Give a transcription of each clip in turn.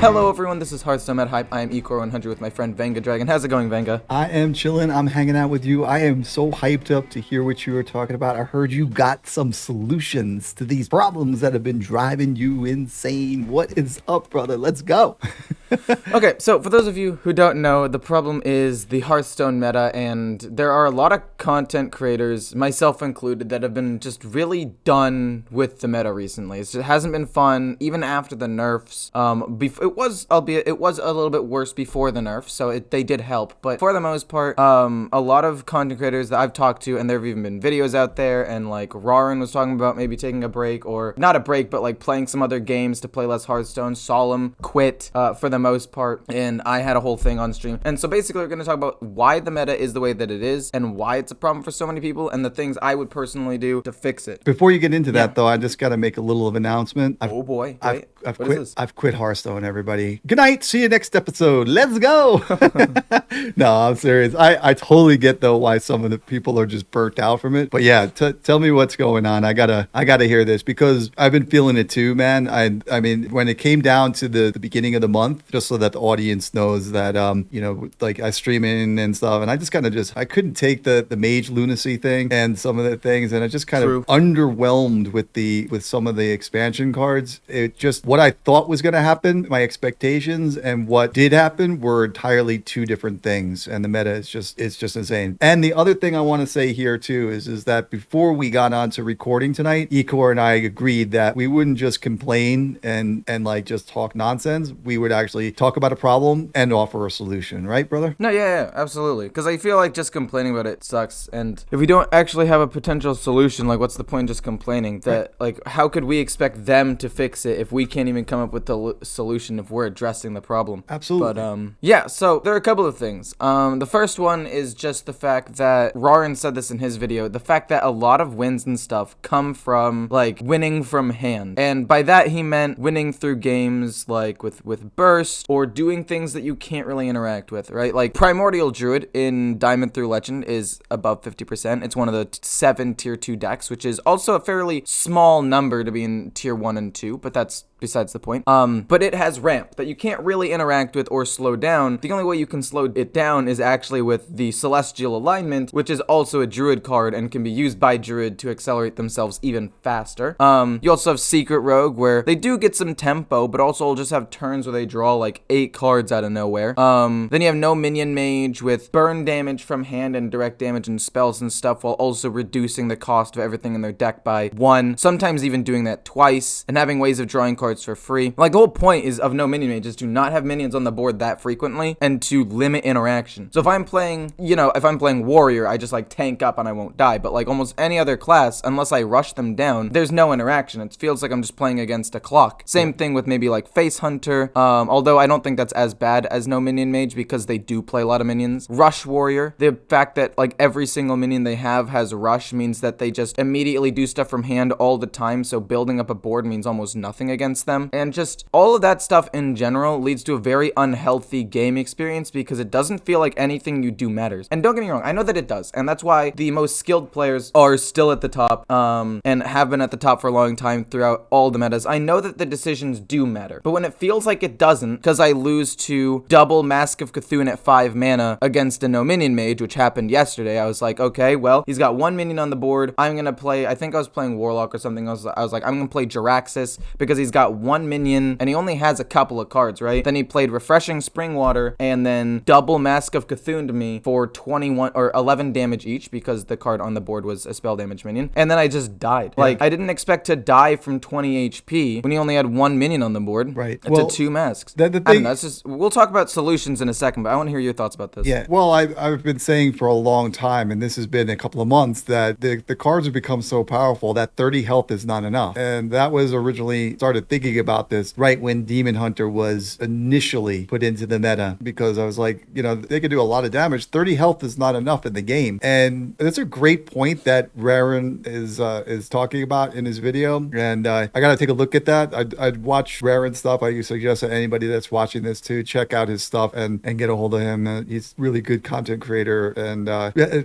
Hello everyone, this is Hearthstone Meta Hype. I am Ecor100 with my friend Venga Dragon. How's it going, Venga? I am chilling. I'm hanging out with you. I am so hyped up to hear what you were talking about. I heard you got some solutions to these problems that have been driving you insane. What is up, brother? Let's go. Okay, so for those of you who don't know, the problem is the Hearthstone meta, and there are a lot of content creators, myself included, that have been just really done with the meta recently. It hasn't been fun, even after the nerfs. It was a little bit worse before the nerf, so they did help. But for the most part, a lot of content creators that I've talked to, and there have even been videos out there, and like Rarran was talking about maybe taking a break, or not a break, but like playing some other games to play less Hearthstone. Solemn quit for the most part, and I had a whole thing on stream. And so basically we're going to talk about why the meta is the way that it is, and why it's a problem for so many people, and the things I would personally do to fix it. Before you get into that, though, I just got to make a little of an announcement. Oh boy, I've quit. I've quit Hearthstone, everybody. Good night. See you next episode. Let's go. No, I'm serious. I totally get though why some of the people are just burnt out from it. But yeah, tell me what's going on. I gotta hear this because I've been feeling it too, man. I mean, when it came down to the beginning of the month, just so that the audience knows that like I stream in and stuff, and I just kind of I couldn't take the mage lunacy thing and some of the things, and I just kind of underwhelmed with some of the expansion cards. It just what I thought was gonna happen, my expectations and what did happen were entirely two different things, and the meta is just insane. And the other thing I want to say here too is that before we got on to recording tonight, Ecor and I agreed that we wouldn't just complain and like just talk nonsense. We would actually talk about a problem and offer a solution, right, brother? No, yeah, absolutely. Because I feel like just complaining about it sucks, and if we don't actually have a potential solution, like what's the point just complaining? That like how could we expect them to fix it if we can't even come up with the solution if we're addressing the problem? Absolutely. But yeah, so there are a couple of things. The first one is just the fact that Rarran said this in his video, the fact that a lot of wins and stuff come from like winning from hand. And by that he meant winning through games like with burst, or doing things that you can't really interact with, right? Like Primordial Druid in Diamond through Legend is above 50%. It's one of the 7 tier 2 decks, which is also a fairly small number to be in tier 1 and 2, but that's besides the point. But it has ramp that you can't really interact with or slow down. The only way you can slow it down is actually with the Celestial Alignment, which is also a Druid card and can be used by Druid to accelerate themselves even faster. You also have Secret Rogue, where they do get some tempo, but also will just have turns where they draw like 8 cards out of nowhere. Then you have No Minion Mage with burn damage from hand and direct damage and spells and stuff, while also reducing the cost of everything in their deck by 1, sometimes even doing that twice, and having ways of drawing cards for free. Like the whole point is of No Minion Mage is to not have minions on the board that frequently and to limit interaction. So if I'm playing, if I'm playing Warrior, I just like tank up and I won't die. But like almost any other class, unless I rush them down, there's no interaction. It feels like I'm just playing against a clock. Same thing with maybe like Face Hunter, although I don't think that's as bad as No Minion Mage because they do play a lot of minions. Rush Warrior, the fact that like every single minion they have has rush means that they just immediately do stuff from hand all the time, so building up a board means almost nothing against them. And just all of that stuff in general leads to a very unhealthy game experience because it doesn't feel like anything you do matters. And don't get me wrong, I know that it does, and that's why the most skilled players are still at the top, and have been at the top for a long time throughout all the metas. I know that the decisions do matter, but when it feels like it doesn't, because I lose to double Mask of Cthulhu at 5 mana against a No Minion Mage, which happened yesterday, I was like, okay, well, he's got 1 minion on the board. I'm gonna play, I think I was playing Warlock or something else. I was like, I'm gonna play Jiraxis because he's got 1 minion and he only has a couple of cards, right? Then he played Refreshing Springwater and then double Mask of Cthulhu to me for 21 or 11 damage each because the card on the board was a spell damage minion. And then I just died. Yeah. Like I didn't expect to die from 20 HP when he only had 1 minion on the board. Right. To 2 masks. The thing, I don't know, it's just, we'll talk about solutions in a second, but I want to hear your thoughts about this. Yeah. Well, I've been saying for a long time, and this has been a couple of months, that the cards have become so powerful that 30 health is not enough. And that was originally started thinking about this right when Demon Hunter was initially put into the meta, because I was like, they could do a lot of damage. 30 health is not enough in the game. And that's a great point that Rarran is talking about in his video. And I got to take a look at that. I'd watch Rarran stuff. I suggest that anybody that's watching this to check out his stuff and get a hold of him. He's really good content creator. And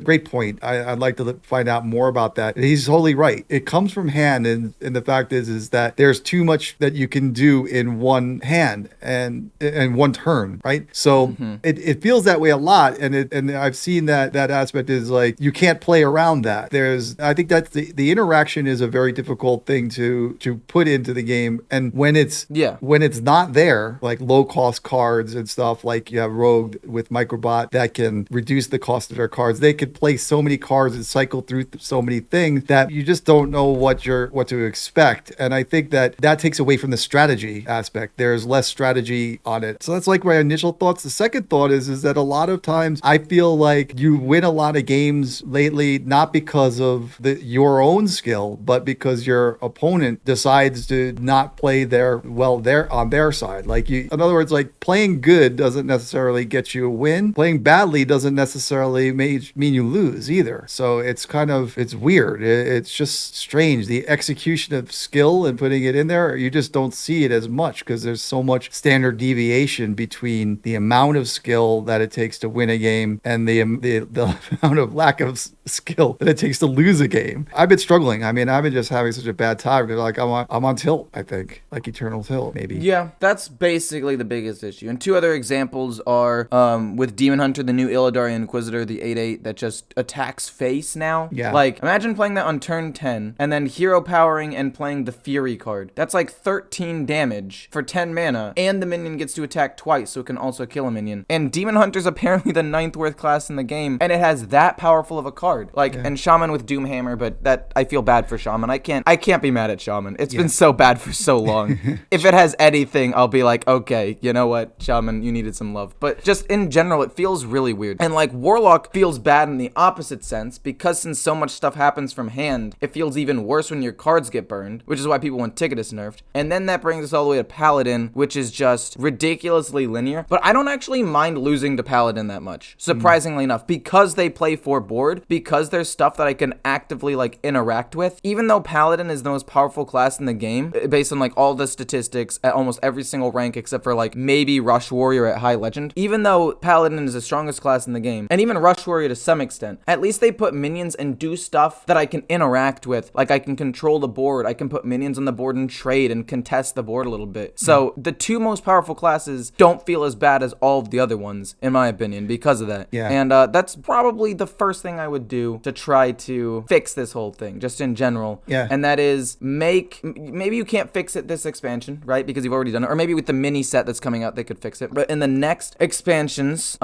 great point. I'd like to find out more about that. He's totally right. It comes from hand. And the fact is that there's too much that you can do in one hand and one turn, right? So it feels that way a lot, and I've seen that aspect is like you can't play around that. I think that's the interaction is a very difficult thing to put into the game, and when it's not there, like low cost cards and stuff, like you have Rogue with Microbot that can reduce the cost of their cards. They could play so many cards and cycle through so many things that you just don't know what to expect. And I think that takes away from the strategy aspect. There's less strategy on it. So that's like my initial thoughts. The second thought is that a lot of times I feel like you win a lot of games lately, not because of your own skill, but because your opponent decides to not play on their side. Like in other words, like playing good doesn't necessarily get you a win. Playing badly doesn't necessarily mean you lose either. So it's weird. It's just strange. The execution of skill and putting it in there, you just don't see it as much because there's so much standard deviation between the amount of skill that it takes to win a game and the amount of lack of skill that it takes to lose a game. I've been struggling. I mean, I've been just having such a bad time because like I'm on tilt, I think, like Eternal Tilt maybe. Yeah, that's basically the biggest issue. And two other examples are with Demon Hunter, the new Illidari Inquisitor, the 8/8 that just attacks face now. Yeah. Like imagine playing that on turn 10 and then hero powering and playing the Fury card. That's like 13 damage for 10 mana, and the minion gets to attack twice, so it can also kill a minion. And Demon Hunter's apparently the 9th worst class in the game, and it has that powerful of a card. Like, and Shaman with Doomhammer, but that I feel bad for Shaman. I can't be mad at Shaman. It's been so bad for so long. If it has anything, I'll be like, okay, you know what, Shaman, you needed some love. But just in general, it feels really weird. And like Warlock feels bad in the opposite sense, because since so much stuff happens from hand, it feels even worse when your cards get burned, which is why people want Ticketus nerfed. And then that brings us all the way to Paladin, which is just ridiculously linear. But I don't actually mind losing to Paladin that much, surprisingly enough, because they play for board, because there's stuff that I can actively like interact with. Even though Paladin is the most powerful class in the game, based on like all the statistics at almost every single rank except for like maybe Rush Warrior at High Legend. Even though Paladin is the strongest class in the game, and even Rush Warrior to some extent, at least they put minions and do stuff that I can interact with. Like I can control the board, I can put minions on the board and trade and contest the board a little bit. So the two most powerful classes don't feel as bad as all of the other ones, in my opinion, because of that. Yeah. And that's probably the first thing I would do to try to fix this whole thing, just in general. Yeah. And that is maybe you can't fix it this expansion, right? Because you've already done it. Or maybe with the mini set that's coming out, they could fix it. But in the next expansions,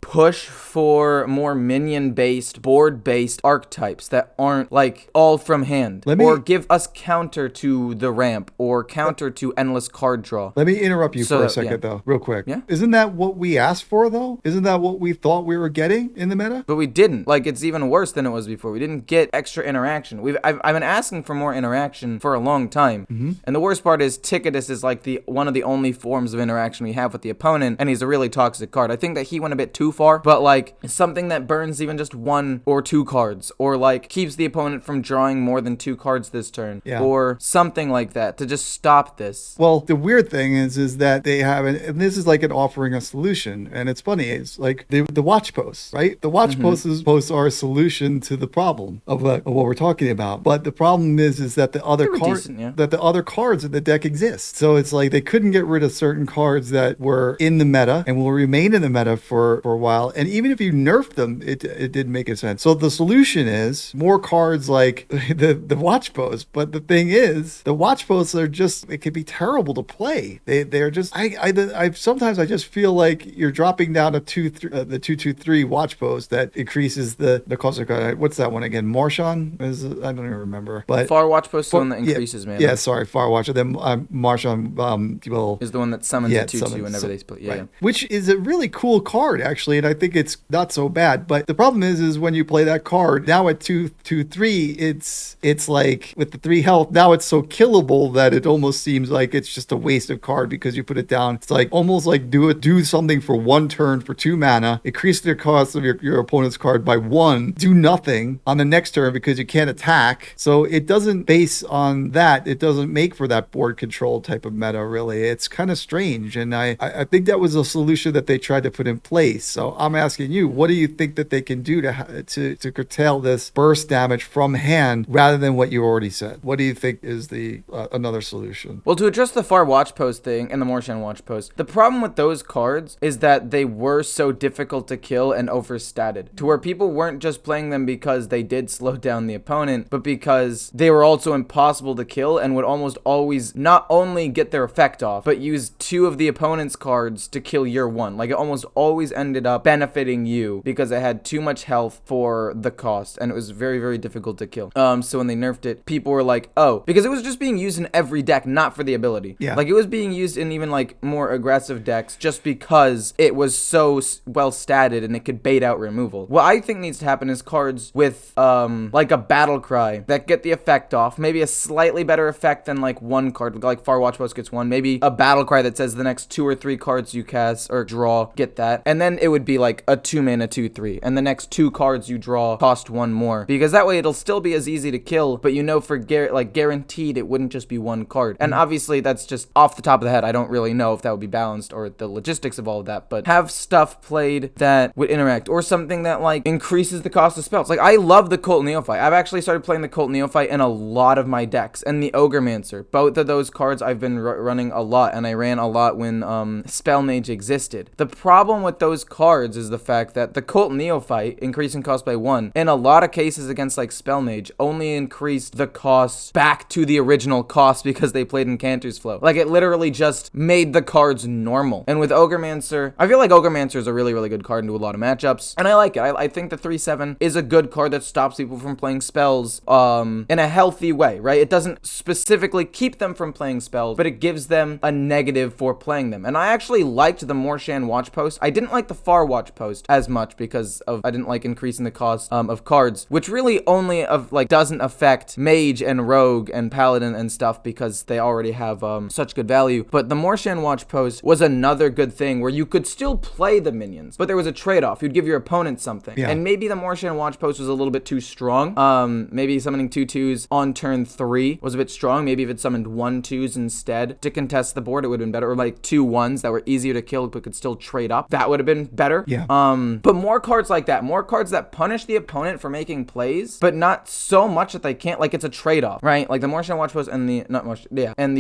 push for more minion-based, board-based archetypes that aren't like all from hand. Or give us counter to the ramp or counter to endless card draw. Let me interrupt you for a second though, real quick. Yeah. Isn't that what we asked for though? Isn't that what we thought we were getting in the meta? But we didn't. Like, it's even worse than it was before. We didn't get extra interaction. I've been asking for more interaction for a long time. And the worst part is Ticketus is like one of the only forms of interaction we have with the opponent, and he's a really toxic card. I think that he went a bit too far, but like something that burns even just 1 or 2 cards, or like keeps the opponent from drawing more than 2 cards this turn, or something like that to just stop this. Well, the weird thing is that they haven't, and this is like an offering a solution, and it's funny, it's like the watch posts, right? The watch posts are a solution to the problem of what we're talking about. But the problem is that the other cards in the deck exist. So it's like they couldn't get rid of certain cards that were in the meta and will remain in the meta for a while. And even if you nerfed them, it didn't make a sense. So the solution is more cards like the watch posts. But the thing is, the watch posts are just, it can be terrible to play. They're just, I sometimes I just feel like you're dropping down the 2/2/3 watch post that increases the cost of card. What's that one again? Marshawn? I don't even remember. But Far Watch Post is the one that increases mana. Yeah, sorry, Far Watch. And then Marshawn is the one that summons a 2/2 whenever they split. Yeah, right. Which is a really cool card actually, and I think it's not so bad. But the problem is when you play that card now at 2/3, it's like with the 3 health now it's so killable that it almost seems like it's just a waste of card because you put it down. It's like almost like do something for 1 turn for 2 mana, increase the cost of your opponent's card by 1, do nothing on the next turn because you can't attack. So it doesn't base on that. It doesn't make for that board control type of meta, really. It's kind of strange. And I think that was a solution that they tried to put in place. So I'm asking you, what do you think that they can do to curtail this burst damage from hand rather than what you already said? What do you think is the another solution? Well, to address the Far Watch Post thing and the Morshan Watch Post, the problem with those cards is that they were so difficult to kill and overstated, to where people weren't just playing them because they did slow down the opponent, but because they were also impossible to kill and would almost always not only get their effect off, but use 2 of the opponent's cards to kill your 1. Like, it almost always ended up benefiting you because it had too much health for the cost, and it was very, very difficult to kill. So when they nerfed it, people were like, oh, because it was just being used in every deck, not for the ability. Yeah. Like, it was being used in even, like, more aggressive decks just because it was so well statted and it could bait out removal. What I think needs to happen is cards with, like, a battle cry that get the effect off, maybe a slightly better effect than, like, 1 card, like Far Watch Post gets 1, maybe a battle cry that says the next 2 or 3 cards you cast or draw get that, and then it would be like a 2-mana 2/3, and the next 2 cards you draw cost 1 more, because that way it'll still be as easy to kill, but you know for guaranteed it wouldn't just be 1 card. And obviously that's just off the top of the head. I don't really know if that would be balanced or the logistics of all of that, but have stuff played that would interact, or something that like increases the cost of spells. Like, I love the Cult Neophyte. I've actually started playing the Cult Neophyte in a lot of my decks, and the Ogremancer. Both of those cards I've been running a lot, and I ran a lot when Spell Mage existed. The problem with those cards is the fact that the Cult Neophyte, increasing cost by 1, in a lot of cases against like Spell Mage, only increased the cost back to the original cost because they played Incanter's Flow. Like, it literally just made the cards normal. And with Ogremancer, I feel like Ogremancer is a really, really good card into a lot of matchups, and I like it. I think the 3/7 is a good card that stops people from playing spells in a healthy way, right? It doesn't specifically keep them from playing spells, but it gives them a negative for playing them. And I actually liked the Morshan Watch Post. I didn't like the Far Watch Post as much because I didn't like increasing the cost of cards, which really only doesn't affect Mage and Rogue and Paladin and stuff because they already have such good value. But the Morshan Watch Post was another good thing where you could still play the minions, but there was a trade-off. You'd give your opponent something. Yeah. And maybe the Morshan Watch Post was a little bit too strong. Maybe summoning 2/2s on turn 3 was a bit strong. Maybe if it summoned 1/2s instead to contest the board, it would have been better. Or like 2 1s that were easier to kill but could still trade up. That would have been better. Yeah. But more cards like that, more cards that punish the opponent for making plays, but not so much that they can't, like, it's a trade-off, right? Like the Morshan Watch Post and the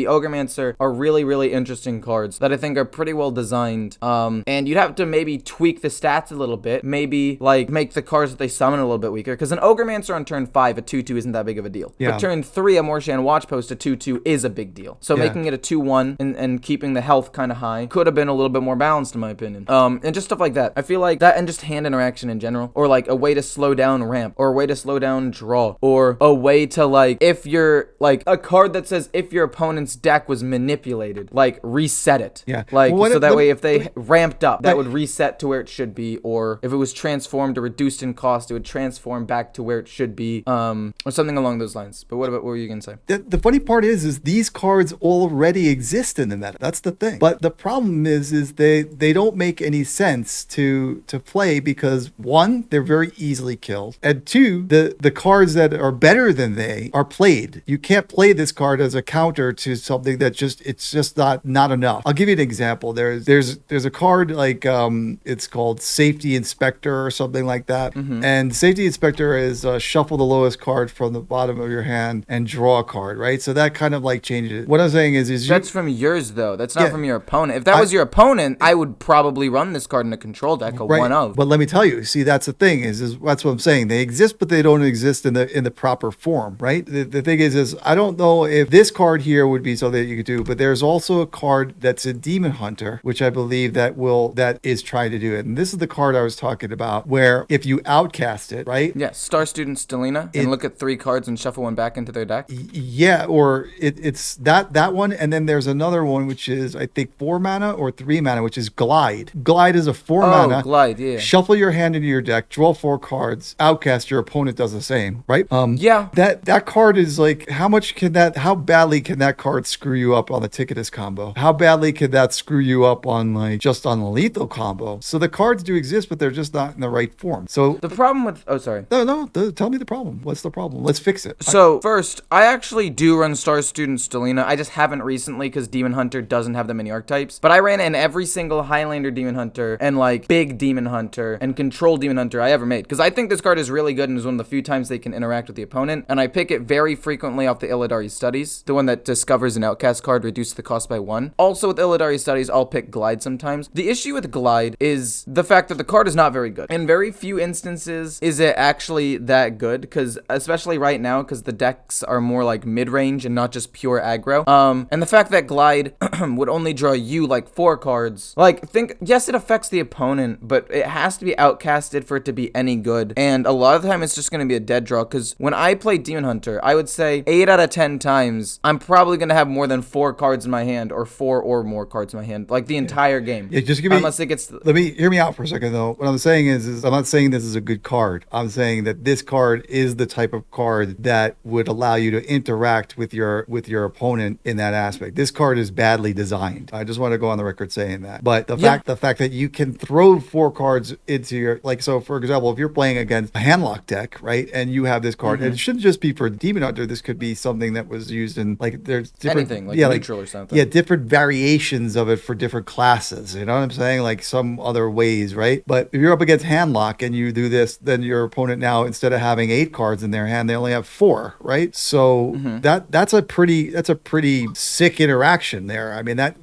Ogremancer are really, really interesting cards that I think are pretty well designed. And you'd have to maybe tweak the stats a little bit, maybe like make the cards that they summon a little bit weaker, because an Ogremancer on turn 5, a 2/2 isn't that big of a deal. Yeah. But turn 3, a Morshan Watch Post, a 2/2 is a big deal. So making it a 2/1 and keeping the health kind of high could have been a little bit more balanced in my opinion. And just stuff like that. I feel like that, and just hand interaction in general, or like a way to slow down ramp, or a way to slow down draw, or a way to, like, if you're like a card that says if your opponent's deck was manipulated, like reset it. Yeah. Like, well, so that way if they ramped up, that would reset to where it should be, or if it was transformed or reduced in cost, it would transform back to where it should be, or something along those lines. But what were you gonna say? The funny part is these cards already exist in the meta. That's the thing. But the problem is they don't make any sense to play because 1, they're very easily killed, and 2, the cards that are better than they are played. You can't play this card as a counter to something that it's just not enough. I'll give you an example. There's a card like it's called Safety Inspector or something like that. Mm-hmm. And Safety Inspector is shuffle the lowest card from the bottom of your hand and draw a card, right? So that kind of like changes it. What I'm saying is that's from yours though. That's not from your opponent. If that was your opponent, I would probably run this card in a control deck, a 1/of. But let me tell you, see, that's the thing is that's what I'm saying. They exist, but they don't exist in the proper form, right? The thing is I don't know if this card here would be something that you could do, but there's also a card that's a Demon Hunter, which I believe that is trying to do it. And this is the card I was talking about, where if you outcast it, right? Yeah, Star Student Stelina, and look at 3 cards and shuffle 1 back into their deck. Yeah, or it's that one, and then there's another one which is I think 4 mana or 3 mana, which is Glide. Glide is a 4 mana. Oh, Glide, yeah. Shuffle your hand into your deck, draw 4 cards, outcast, your opponent does the same, right? Yeah. That card is like, how badly can that card screw you up on the Ticketus combo? How badly could that screw you up on just on the lethal combo? So the cards do exist, but they're just not in the right form. So the problem with... Oh, sorry. No, tell me the problem. What's the problem? Let's fix it. So, first, I actually do run Star Student Stelina. I just haven't recently because Demon Hunter doesn't have that many archetypes. But I ran in every single Highlander Demon Hunter and, like, Big Demon Hunter and Control Demon Hunter I ever made. Because I think this card is really good and is one of the few times they can interact with the opponent. And I pick it very frequently off the Illidari Studies. The one that discovers an outcast card, reduces the cost by 1. Also, with Illidari Studies, I'll pick Glide sometimes. The issue with Glide is the fact that the card is not very good. In very few instances is it actually that good, because especially right now, because the decks are more like mid-range and not just pure aggro. And the fact that Glide would only draw you like 4 cards, like, yes, it affects the opponent, but it has to be outcasted for it to be any good. And a lot of the time it's just going to be a dead draw, because when I play Demon Hunter, I would say 8 out of 10 times I'm probably going to have more than 4 cards in my hand, or 4 or more cards in my hand, like the entire game. Yeah, just give me, unless it gets... Let me hear me out for a second though. What I'm saying is I'm not saying this is a good card. I'm saying that this card is the type of card that would allow you to interact with your opponent in that aspect. This card is badly designed. I just want to go on the record saying that. But the fact that you can throw 4 cards into your, like, so for example, if you're playing against a handlock deck, right, and you have this card, and it shouldn't just be for Demon Hunter. This could be something that was used in, like, there's different anything, like neutral or something. Yeah, different variations of it for different classes. You know what I'm saying? Like some other ways, right? But if you're up against handlock and you do this, then your opponent now, instead of having 8 cards in their hand, they only have 4, right? So that's a pretty sick interaction there. I mean, that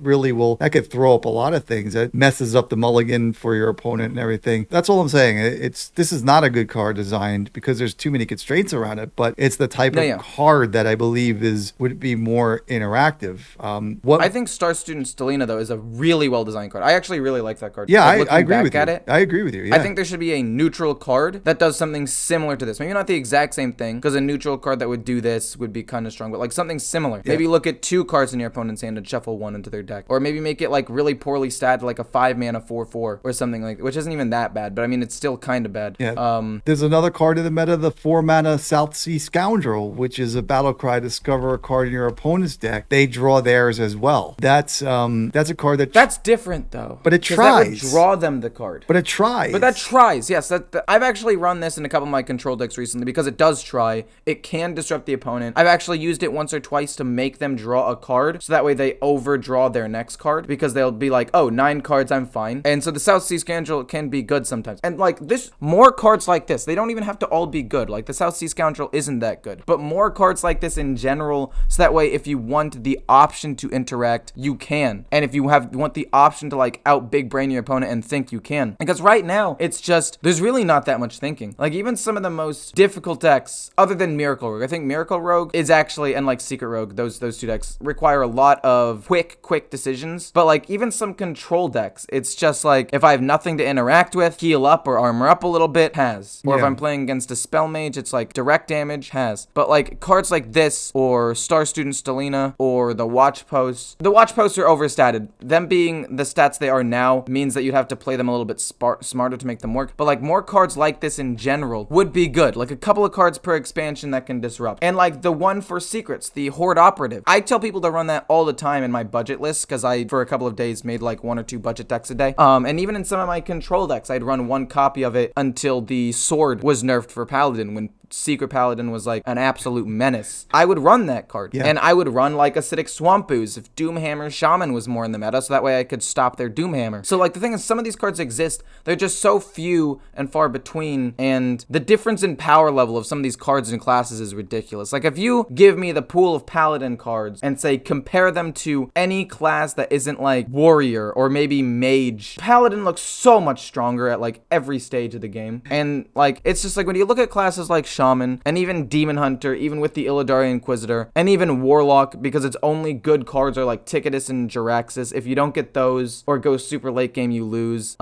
could throw up a lot of things. That messes up the mulligan for your opponent and everything. That's all I'm saying. This is not a good card designed because there's too many constraints around it, but it's the type of card that I believe would be more interactive. I think Star Student Stelina, though, is a really well designed card. I actually really like that card. Yeah, like, I agree with you. I agree with you. Yeah. I think there should be a neutral card that does something similar to this. Maybe not the exact same thing, because a neutral card that would do this would be kind of strong, but like something similar. Yeah. Maybe look at 2 cards in your opponent's hand and shuffle 1 into their deck. Or maybe make it like really poorly statted, like a 5-mana 4/4 or something like that, which isn't even that bad, but I mean, it's still kind of bad. Yeah. There's another card in the meta, the 4-mana South Sea Scoundrel, which is a battle cry. Discover a card in your opponent's deck. They draw theirs as well. That's a card that's different though. But it tries. That would draw them the card. But it tries. But that tries. Yes, I've actually run this in a couple of my control decks recently because it does try. It can disrupt the opponent. I've actually used it once or twice to make them draw a card, so that way they overdraw their next card, because they'll be like, oh, 9 cards, I'm fine. And so the South Sea Scoundrel can be good sometimes. And like this, more cards like this, they don't even have to all be good. Like the South Sea Scoundrel isn't that good, but more cards like this in general, so that way if you want the option to interact, you can. And if you want the option to like out big brain your opponent and think, you can. Because right now it's just, there's really not that much thinking. Like even some of the most difficult decks, other than Miracle Rogue, I think Miracle Rogue is actually, and like Secret Rogue, those 2 decks require a lot of quick decisions. But like even some control decks, it's just like, if I have nothing to interact with, heal up or armor up a little bit, has. Or if I'm playing against a spell mage, it's like direct damage, has. But like cards like this, or Star Student Stelina, or the Watch Posts are overstated. Them being the stats they are now means that you'd have to play them a little bit smarter to make them work. But like more cards like this in general would be good. Like a couple of cards per expansion that can disrupt. And like the one for secrets, the Horde Operative. I tell people to run that all the time in my budget list, because I, for a couple of days, made like 1 or 2 budget decks a day. And even in some of my control decks, I'd run 1 copy of it until the sword was nerfed for Paladin, when Secret Paladin was like an absolute menace. I would run that card. Yeah. And I would run like Acidic Swamp Ooze if Doomhammer Shaman was more in the meta, so that way I could stop their Doomhammer. So like the thing is, some of these cards exist, they're just so few and far between, and the difference in power level of some of these cards and classes is ridiculous. Like if you give me the pool of Paladin cards and say compare them to any class that isn't like Warrior or maybe Mage, Paladin looks so much stronger at like every stage of the game. And like it's just like when you look at classes like Shaman, and even Demon Hunter, even with the Illidari Inquisitor, and even Warlock, because its only good cards are like Ticketus and Jiraxis. If you don't get those or go super late game, you lose.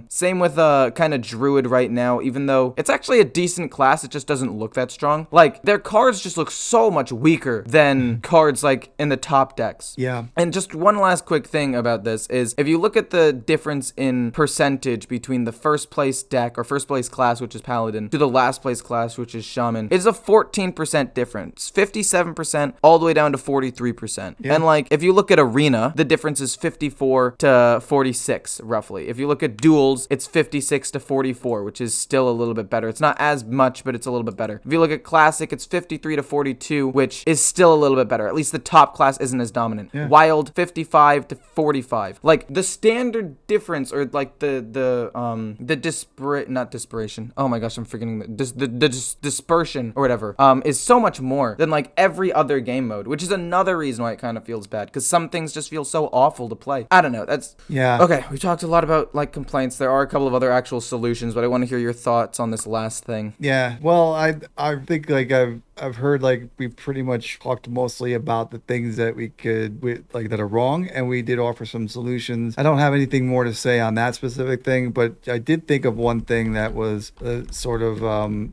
Same with kind of Druid right now, even though it's actually a decent class, it just doesn't look that strong. Like their cards just look so much weaker than cards like in the top decks. Yeah. And just one last quick thing about this is, if you look at the difference in percentage between the first place deck or first place class, which is Paladin, to the last place class, which is Shaman is a 14% difference. 57% all the way down to 43%. Yeah. And like, if you look at Arena, the difference is 54 to 46, roughly. If you look at Duels, it's 56 to 44, which is still a little bit better. It's not as much, but it's a little bit better. If you look at Classic, it's 53 to 42, which is still a little bit better. At least the top class isn't as dominant. Yeah. Wild, 55 to 45. Like, the standard difference, or like not dispersion. Oh my gosh, I'm forgetting the dispersion or whatever, is so much more than like every other game mode, which is another reason why it kind of feels bad, because some things just feel so awful to play. I don't know. That's okay. We talked a lot about like complaints. There are a couple of other actual solutions, but I want to hear your thoughts on this last thing. Yeah. Well, I think like I've heard like we pretty much talked mostly about the things that that are wrong, and we did offer some solutions. I don't have anything more to say on that specific thing, but I did think of one thing that was sort of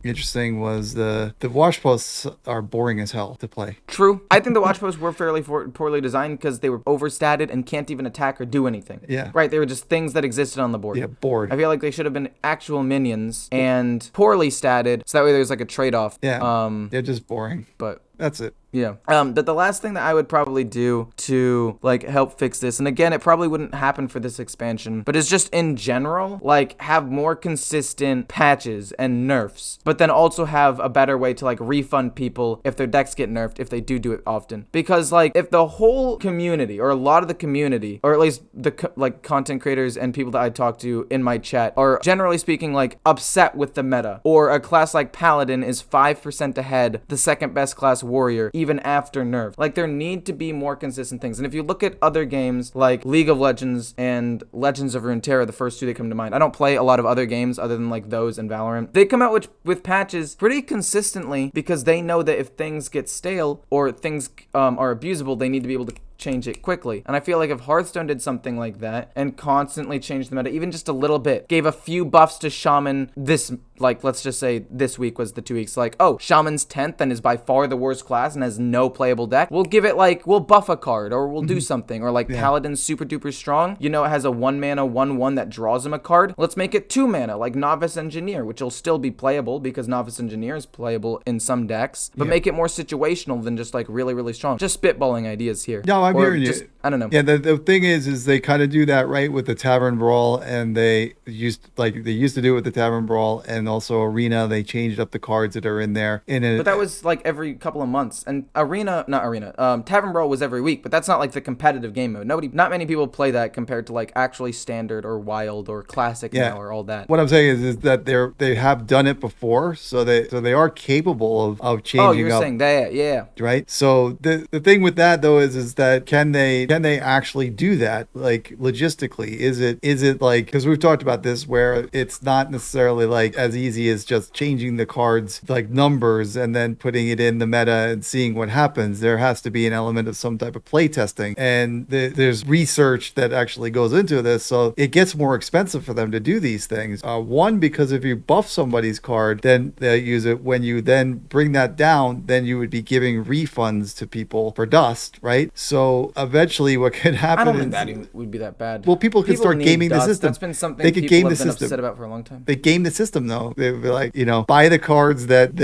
interesting, was the wash posts are boring as hell to play. True. I think the watch posts were fairly poorly designed because they were overstatted and can't even attack or do anything. Yeah. Right. They were just things that existed on the board. Yeah, bored. I feel like they should have been actual minions and poorly statted, so that way there's like a trade-off. Yeah. They're just boring. But that's it. Yeah. But the last thing that I would probably do to like help fix this, and again, it probably wouldn't happen for this expansion, but it's just in general, like have more consistent patches and nerfs, but then also have a better way to like refund people if their decks get nerfed, if they do it often. Because like if the whole community, or a lot of the community, or at least the like content creators and people that I talk to in my chat are generally speaking like upset with the meta, or a class like Paladin is 5% ahead the second best class Warrior, even after nerf. Like, there need to be more consistent things. And if you look at other games like League of Legends and Legends of Runeterra, the first two that come to mind. I don't play a lot of other games other than like those and Valorant. They come out with patches pretty consistently because they know that if things get stale or things are abusable, they need to be able to change it quickly. And I feel like if Hearthstone did something like that and constantly changed the meta, even just a little bit, gave a few buffs to Shaman this, like, let's just say this week was the 2 weeks, like, oh, Shaman's 10th and is by far the worst class and has no playable deck, we'll give it, like, we'll buff a card, or we'll do something, or like Paladin's super duper strong, you know, it has a 1 mana 1/1 that draws him a card, let's make it 2 mana, like Novice Engineer, which will still be playable because Novice Engineer is playable in some decks, but make it more situational than just like really, really strong. Just spitballing ideas here. No, I'm hearing you. I don't know. Yeah, the thing is they kind of do that right with the Tavern Brawl, and they used to do it with the Tavern Brawl, and also Arena. They changed up the cards that are in there. But that was like every couple of months, and Tavern Brawl was every week. But that's not like the competitive game mode. Not many people play that compared to like actually Standard or Wild or Classic now or all that. What I'm saying is that they have done it before, so they are capable of changing. Oh, you're saying that, yeah. Right. So the thing with that though is that can they actually do that, like logistically? Is it like, because we've talked about this, where it's not necessarily like as easy as just changing the cards like numbers and then putting it in the meta and seeing what happens. There has to be an element of some type of play testing, and there's research that actually goes into this, so it gets more expensive for them to do these things. One, because if you buff somebody's card, then they use it. When you then bring that down, then you would be giving refunds to people for dust, right? So eventually what could happen, I don't think that would be that bad. Well, people could start gaming the system. That's been something they could people game have the been system. upset about for a long time. They game the system though. They'd be like, buy the cards that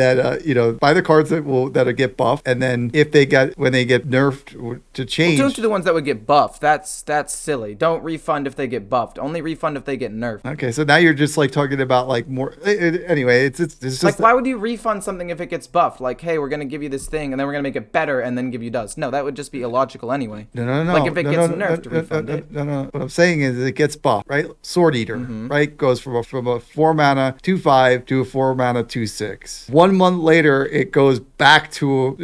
get buffed, and then when they get nerfed to change. Well, don't do the ones that would get buffed. That's silly. Don't refund if they get buffed. Only refund if they get nerfed. Okay, so now you're just like talking about like more. Anyway, it's just like, why would you refund something if it gets buffed? Like, hey, we're gonna give you this thing, and then we're gonna make it better, and then give you dust. No, that would just be illogical anyway. No. Like if it gets nerfed, refund it. No. What I'm saying is it gets buffed, right? Sword Eater, right? Goes from a 4 mana 2/5 to a 4 mana 2/6. 1 month later, it goes back to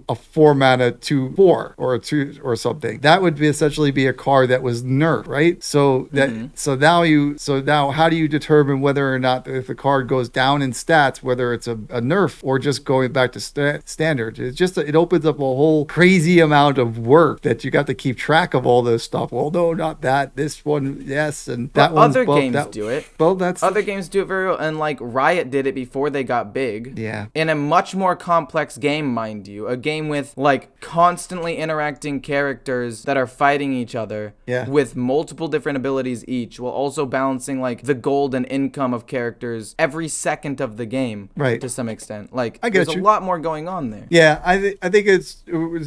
a 4 mana 2/4 or a 2 or something. That would essentially be a card that was nerfed, right? So now how do you determine whether or not if the card goes down in stats, whether it's a nerf or just going back to standard? It opens up a whole crazy amount of work work that you got to keep track of all this stuff. Well, no, not that. This one, yes, and that one. Other games do it. Well, that's other games do it very well, and like Riot did it before they got big. Yeah. In a much more complex game, mind you, a game with like constantly interacting characters that are fighting each other. Yeah. With multiple different abilities each, while also balancing like the gold and income of characters every second of the game. Right. To some extent, like I get there's you. a lot more going on there. Yeah, I think it's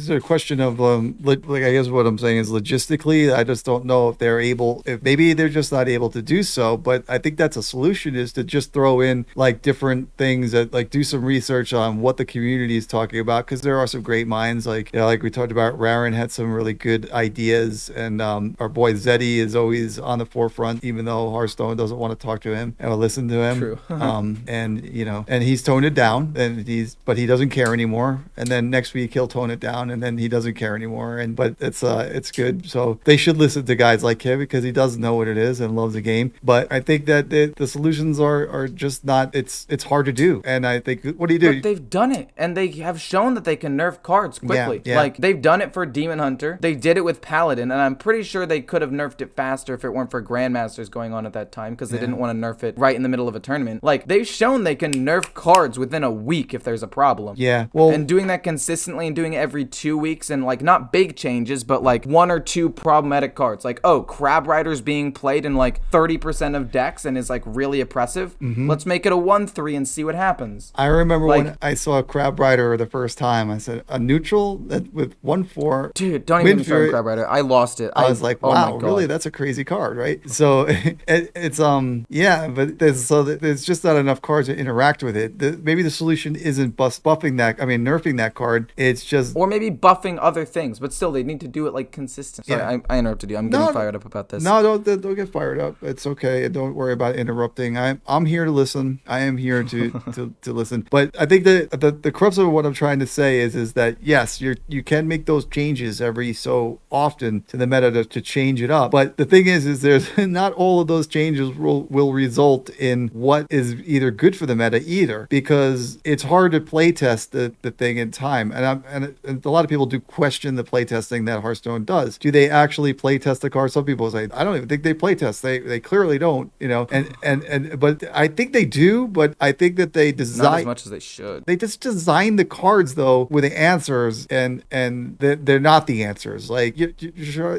a question of like I guess what I'm saying is logistically, I just don't know if they're able, if maybe they're just not able to do so. But I think that's a solution, is to just throw in like different things that like do some research on what the community is talking about, because there are some great minds, like like we talked about. Rarran had some really good ideas, and our boy Zeddy is always on the forefront, even though Hearthstone doesn't want to talk to him and listen to him. True. And and he's toned it down, and but he doesn't care anymore. And then next week he'll tone it down, and then he doesn't care anymore. But it's good. So they should listen to guys like him, because he does know what it is and loves the game. But I think that the solutions are just not. It's hard to do. And I think, what do you do? But they've done it, and they have shown that they can nerf cards quickly. Yeah. Like they've done it for Demon Hunter. They did it with Paladin, and I'm pretty sure they could have nerfed it faster if it weren't for Grandmasters going on at that time, because they didn't want to nerf it right in the middle of a tournament. Like they've shown they can nerf cards within a week if there's a problem. Yeah. Well, and doing that consistently and doing it every 2 weeks, and like not big changes, but like 1 or 2 problematic cards. Like, oh, Crab Rider's being played in like 30% of decks and is like really oppressive. Let's make it a 1/3 and see what happens. I remember when I saw Crab Rider the first time, I said, a neutral that with 1/4. Dude, don't even start Crab Rider. I lost it. I was like, oh wow, my God. really? That's a crazy card, right? So it's yeah, but there's just not enough cards to interact with it. Maybe the solution isn't nerfing that card. It's just, or maybe buffing other things, but still they need to do it like consistent. Sorry, Yeah. I interrupted you. I'm getting fired up about this. No, don't get fired up. It's okay. Don't worry about interrupting. I'm here to listen. I am here to listen. But I think that the crux of what I'm trying to say is that yes, you can make those changes every so often to the meta to change it up. But the thing is there's not all of those changes will result in what is either good for the meta either, because it's hard to play test the thing in time. And a lot of people do question the play testing that Hearthstone does. Do they actually play test the card? Some people say, I don't even think they play test. They clearly don't, but I think they do, but I think that they design not as much as they should. They just design the cards though with the answers, and they're not the answers. Like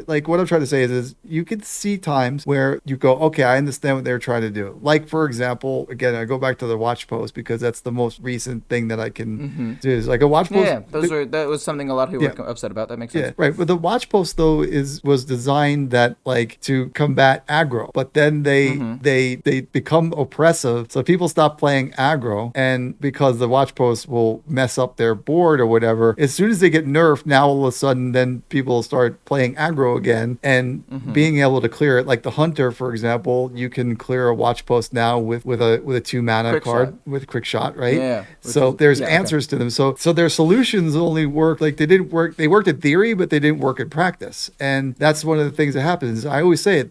like what I'm trying to say is you can see times where you go, okay, I understand what they're trying to do. Like for example, again, I go back to the watch post because that's the most recent thing that I can do. Is like a watch post. Yeah, that was something a lot of people were upset about. That makes sense. Yeah, right. But the watch post though was designed that like to combat aggro, but then they become oppressive, so people stop playing aggro, and because the watch post will mess up their board or whatever, as soon as they get nerfed, now all of a sudden then people start playing aggro again and being able to clear it. Like the Hunter, for example, you can clear a watch post now with a 2 mana Quick card shot. with quick shot, right? Yeah. So there's answers to them. So their solutions only work, like they didn't work. They worked in theory, but they didn't work in practice. And that's one of the things that happens. I always say it.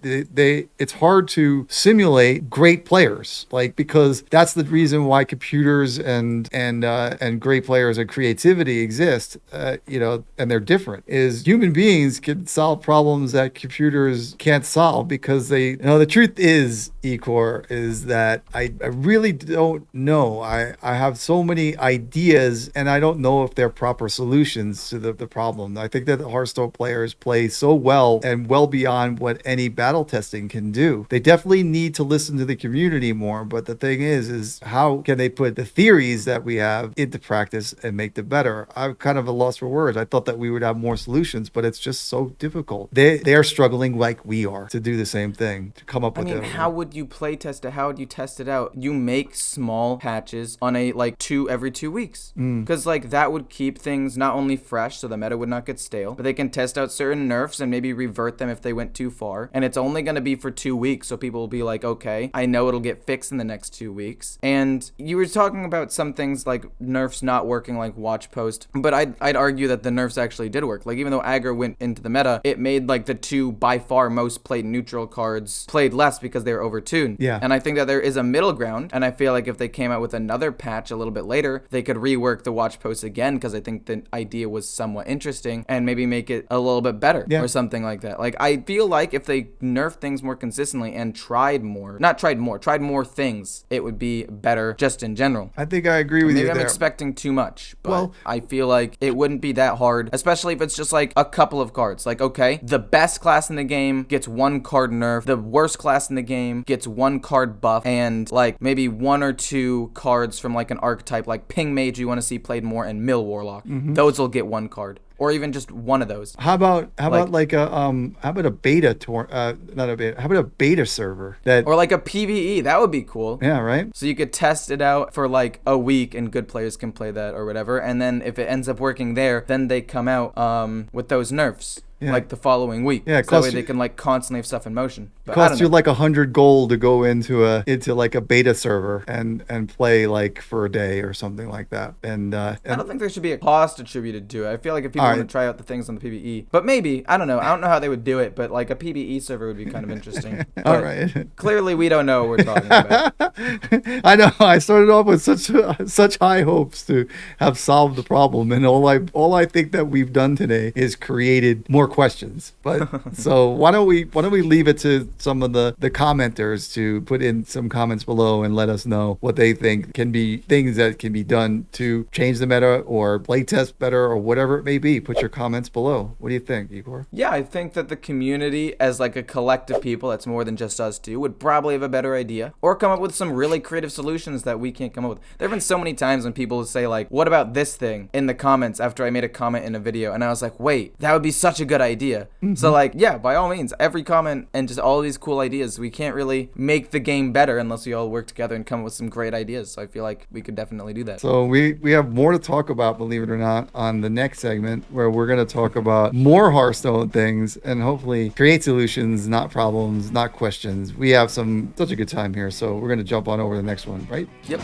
It's hard to simulate great players, like, because that's the reason why computers and great players and creativity exist. And they're different. Is human beings can solve problems that computers can't solve, because they. The truth is, Ecor, is that I really don't know. I have so many ideas, and I don't know if they're proper solutions to the problem. I think that the Hearthstone players play so well and well beyond what any battle testing can do. They definitely need to listen to the community more, but the thing is how can they put the theories that we have into practice and make them better? I'm kind of a loss for words. I thought that we would have more solutions, but it's just so difficult. They're struggling like we are to do the same thing, to come up with it. How would you play test it? How would you test it out? You make small patches on a every 2 weeks, because that would keep things not only fresh, so the meta would not get stale, but they can test out certain nerfs and maybe revert them if they went too far. And it's only going to be for 2 weeks, so people will be like, okay, I know it'll get fixed in the next 2 weeks. And you were talking about some things like nerfs not working, like watch post, but I'd argue that the nerfs actually did work. Like, even though aggro went into the meta, it made the 2 by far most played neutral cards played less because they were overtuned. Yeah. And I think that there is a middle ground, and I feel like if they came out with another patch a little bit later, they could rework the watch post again, because I think the idea was somewhat interesting, and maybe make it a little bit better Yeah. or something like that. Like, I feel like if they nerfed things more consistently and tried more things, it would be better just in general. I think I agree with Maybe you I'm there. expecting too much, but Well- I feel like it wouldn't be that hard, especially if it's just like a couple of cards. Like, okay, the best class in the game gets 1 card nerf, the worst class in the game gets 1 card buff, and like maybe 1 or 2 cards from like an archetype like Ping Mage you want to see played more, and Mill Warlock. Those will get 1 card. Or even just 1 of those. How about a beta tour? Not a beta. How about a beta server that? Or like a PvE, that would be cool. Yeah, right. So you could test it out for like a week and good players can play that or whatever. And then if it ends up working there, then they come out with those nerfs. Yeah. Like the following week. Yeah, it so that way costs they you- can like constantly have stuff in motion. But I Costs don't you know. like 100 gold to go into like a beta server and play like for a day or something like that. And I don't think there should be a cost attributed to it. I feel like if people All want right. to try out the things on the PvE, but maybe, I don't know how they would do it, but like a PvE server would be kind of interesting. all But right. Clearly, we don't know what we're talking about. I know. I started off with such high hopes to have solved the problem, and all I think that we've done today is created more questions. But so why don't we leave it to some of the commenters to put in some comments below and let us know what they think can be things that can be done to change the meta or play test better or whatever it may be. Put your comments below. What do you think, Igor? Yeah, I think that the community, as like a collective people, that's more than just us two, would probably have a better idea or come up with some really creative solutions that we can't come up with. There have been so many times when people say like, what about this thing in the comments after I made a comment in a video, and I was like, wait, that would be such a good idea. So like, yeah, by all means, every comment and just all these cool ideas. We can't really make the game better unless we all work together and come up with some great ideas. So I feel like we could definitely do that. So we have more to talk about, believe it or not, on the next segment where we're going to talk about more Hearthstone things and hopefully create solutions, not problems, not questions. We have such a good time here, so we're going to jump on over to the next one, right? Yep.